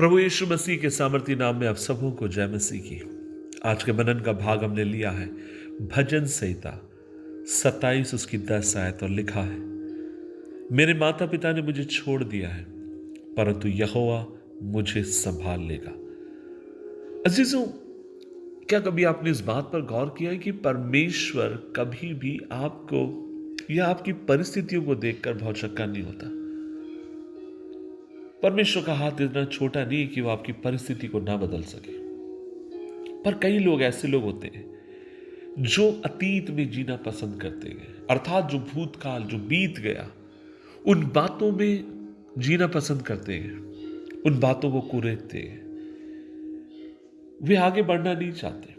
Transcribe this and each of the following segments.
प्रभु यीशु मसीह के सामर्थी नाम में आप सबों को जय मसीह की। आज के मनन का भाग हमने लिया है भजन संहिता 27 उसकी 10 आयत और लिखा है, मेरे माता पिता ने मुझे छोड़ दिया है परंतु यहोवा मुझे संभाल लेगा। अजीजों, क्या कभी आपने इस बात पर गौर किया है कि परमेश्वर कभी भी आपको या आपकी परिस्थितियों को देखकर भौचक्का नहीं होता। परमेश्वर का हाथ इतना छोटा नहीं है कि वो आपकी परिस्थिति को ना बदल सके। पर कई लोग ऐसे लोग होते हैं जो अतीत में जीना पसंद करते हैं, अर्थात जो भूतकाल जो बीत गया उन बातों में जीना पसंद करते हैं, उन बातों को कुरेदते हैं। वे आगे बढ़ना नहीं चाहते।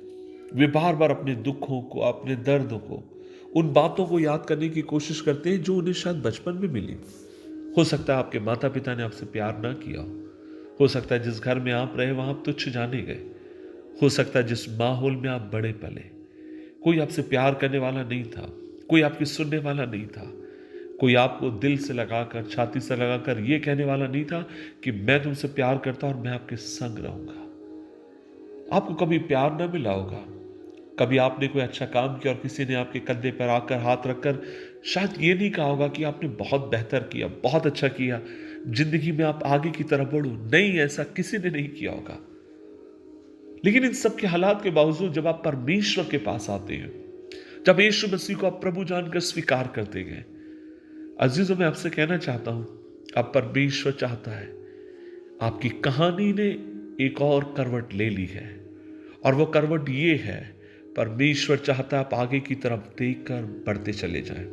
वे बार बार अपने दुखों को, अपने दर्दों को, उन बातों को याद करने की कोशिश करते हैं जो उन्हें शायद बचपन में मिली। हो सकता है आपके माता पिता ने आपसे प्यार ना किया हो सकता है जिस घर में आप रहे वहां आप तुच्छ जाने गए, हो सकता है जिस माहौल में आप बड़े पले कोई आपसे प्यार करने वाला नहीं था, कोई आपकी सुनने वाला नहीं था, कोई आपको दिल से लगाकर, छाती से लगाकर यह कहने वाला नहीं था कि मैं तुमसे प्यार करता हूं और मैं आपके संग रहूंगा। आपको कभी प्यार ना मिला होगा। कभी आपने कोई अच्छा काम किया और किसी ने आपके कंधे पर आकर हाथ रखकर शायद ये नहीं कहा होगा कि आपने बहुत बेहतर किया, बहुत अच्छा किया, जिंदगी में आप आगे की तरफ बढ़ो। नहीं, ऐसा किसी ने नहीं किया होगा। लेकिन इन सब के हालात के बावजूद जब आप परमेश्वर के पास आते हैं, जब यीशु मसीह को आप प्रभु जानकर स्वीकार करते गए, अजीजों, मैं आपसे कहना चाहता हूं, अब परमेश्वर चाहता है, आपकी कहानी ने एक और करवट ले ली है और वो करवट ये है, परमेश्वर चाहता है आप आगे की तरफ देखकर बढ़ते चले जाएं।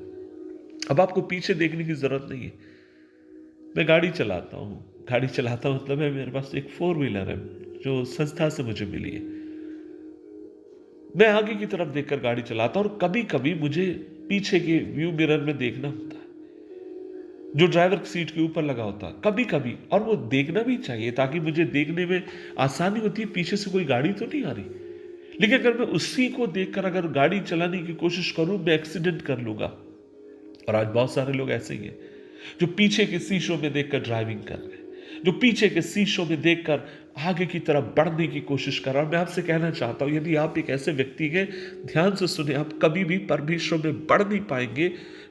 अब आपको पीछे देखने की जरूरत नहीं है। मैं गाड़ी चलाता मतलब है मेरे पास एक 4 व्हीलर है जो संस्था से मुझे मिली है। मैं आगे की तरफ देखकर गाड़ी चलाता हूं और कभी कभी मुझे पीछे के व्यू मिरर में देखना होता है जो ड्राइवर सीट के ऊपर लगा होता है कभी कभी, और वो देखना भी चाहिए ताकि मुझे देखने में आसानी होती है पीछे से कोई गाड़ी तो नहीं आ रही। लेकिन अगर मैं उसी को देखकर अगर गाड़ी चलाने की कोशिश करूं, मैं एक्सीडेंट कर लूंगा। और आज बहुत सारे लोग ऐसे ही हैं जो पीछे के शीशों में देखकर ड्राइविंग कर रहे हैं, जो पीछे के शीशों में देखकर आगे की तरफ बढ़ने की कोशिश कर रहा हूं। मैं आपसे कहना चाहता हूं, यदि आप एक ऐसे व्यक्ति हैं, ध्यान से सुने, आप कभी भी परमेश्वर में बढ़ नहीं पाएंगे,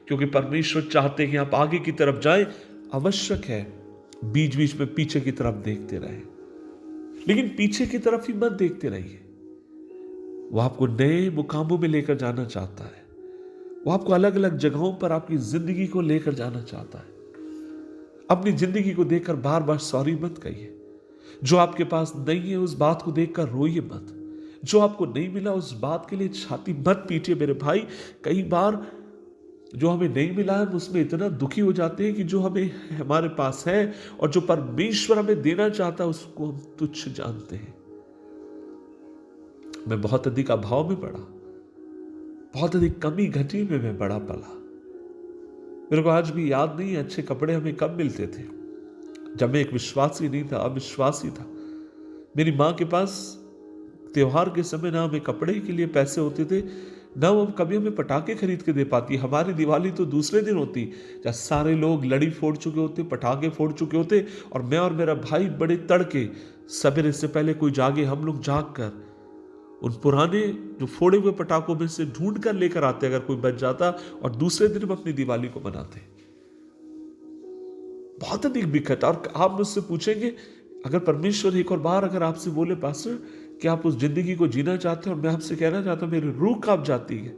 क्योंकि परमेश्वर चाहते हैं आप आगे की तरफ जाएं। आवश्यक है बीच बीच में पीछे की तरफ देखते रहे, लेकिन पीछे की तरफ ही मत देखते रहिए। वो आपको नए मुकामों में लेकर जाना चाहता है। वो आपको अलग अलग जगहों पर आपकी जिंदगी को लेकर जाना चाहता है। अपनी जिंदगी को देखकर बार बार सॉरी मत कहिए। जो आपके पास नहीं है उस बात को देखकर रोइए मत। जो आपको नहीं मिला उस बात के लिए छाती मत पीटिए मेरे भाई। कई बार जो हमें नहीं मिला है उसमें इतना दुखी हो जाते हैं कि जो हमें हमारे पास है और जो परमेश्वर हमें देना चाहता है उसको हम तुच्छ जानते हैं। मैं बहुत अधिक अभाव में पड़ा, बहुत अधिक कमी घटी में मैं बड़ा पला। मेरे को आज भी याद नहीं अच्छे कपड़े हमें कब मिलते थे, जब मैं एक विश्वासी नहीं था, अविश्वासी था। मेरी माँ के पास त्योहार के समय ना हमें कपड़े के लिए पैसे होते थे, ना वो कभी हमें पटाखे खरीद के दे पाती। हमारी दिवाली तो दूसरे दिन होती जब सारे लोग लड़ी फोड़ चुके होते, पटाखे फोड़ चुके होते, और मैं और मेरा भाई बड़े तड़के सवेरे से पहले कोई जागे, हम लोग जाग कर उन पुराने जो फोड़े हुए पटाखों में से ढूंढ कर लेकर आते अगर कोई बच जाता, और दूसरे दिन हम अपनी दिवाली को मनाते। बहुत अधिक बिखट। और आप मुझसे पूछेंगे, अगर परमेश्वर एक और बार अगर आपसे बोले पास्टर कि आप उस जिंदगी को जीना चाहते हैं, और मैं आपसे कहना चाहता हूं मेरी रूह कांप जाती है,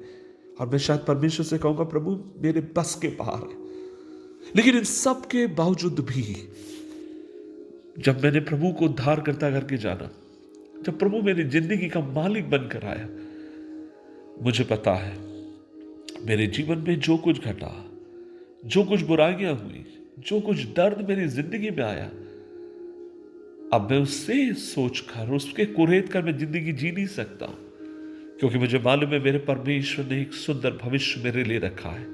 और मैं शायद परमेश्वर से कहूंगा प्रभु मेरे बस के बाहर है। लेकिन इन सब के बावजूद भी जब मैंने प्रभु को उद्धार करता करके जाना, जब प्रभु मेरी जिंदगी का मालिक बनकर आया, मुझे पता है मेरे जीवन में जो कुछ घटा, जो कुछ बुराइयां हुई, जो कुछ दर्द मेरी जिंदगी में आया, अब मैं उससे सोचकर, उसके कुरेद कर मैं जिंदगी जी नहीं सकता, क्योंकि मुझे मालूम है मेरे परमेश्वर ने एक सुंदर भविष्य मेरे लिए रखा है,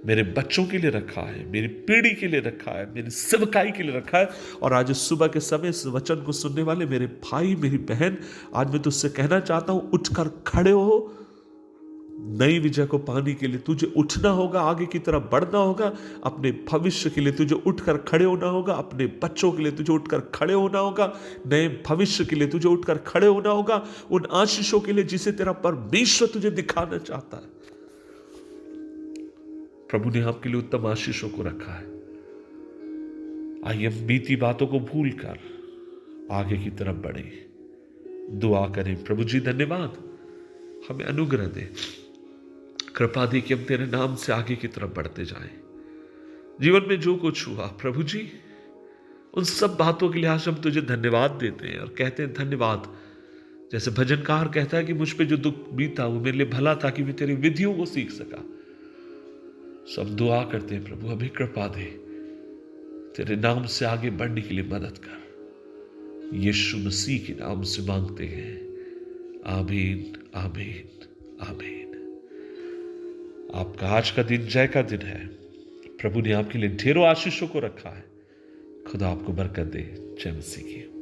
मेरे बच्चों के लिए रखा है, मेरी पीढ़ी के लिए रखा है, मेरी सेवकाई के लिए रखा है। और आज सुबह के समय इस वचन को सुनने वाले मेरे भाई, मेरी बहन, आज मैं तुझसे कहना चाहता हूं, उठकर खड़े हो, नई विजय को पाने के लिए तुझे उठना होगा, आगे की तरफ बढ़ना होगा। अपने भविष्य के लिए तुझे उठकर खड़े होना होगा, अपने बच्चों के लिए तुझे उठकर खड़े होना होगा, नए भविष्य के लिए तुझे उठकर खड़े होना होगा, उन आशीषों के लिए जिसे तेरा परमेश्वर तुझे दिखाना चाहता है। प्रभु ने आपके लिए उत्तम आशीषों को रखा है। आइए हम बीती बातों को भूलकर आगे की तरफ बढ़े, दुआ करें। प्रभु जी धन्यवाद, हमें अनुग्रह दे, कृपा दे कि हम तेरे नाम से आगे की तरफ बढ़ते जाएं। जीवन में जो कुछ हुआ प्रभु जी, उन सब बातों के लिए आज हम तुझे धन्यवाद देते हैं और कहते हैं धन्यवाद। जैसे भजनकार कहता है कि मुझ पे जो दुख बीता वो मेरे लिए भला था कि मैं तेरी विधियों को सीख सका। सब दुआ करते हैं प्रभु हमें कृपा दे, तेरे नाम से आगे बढ़ने के लिए मदद कर। यीशु मसीह के नाम से मांगते हैं, आमीन आमीन आमीन। आपका आज का दिन जय का दिन है। प्रभु ने आपके लिए ढेरों आशीषों को रखा है। खुदा आपको बरकत दे। जय मसीह की।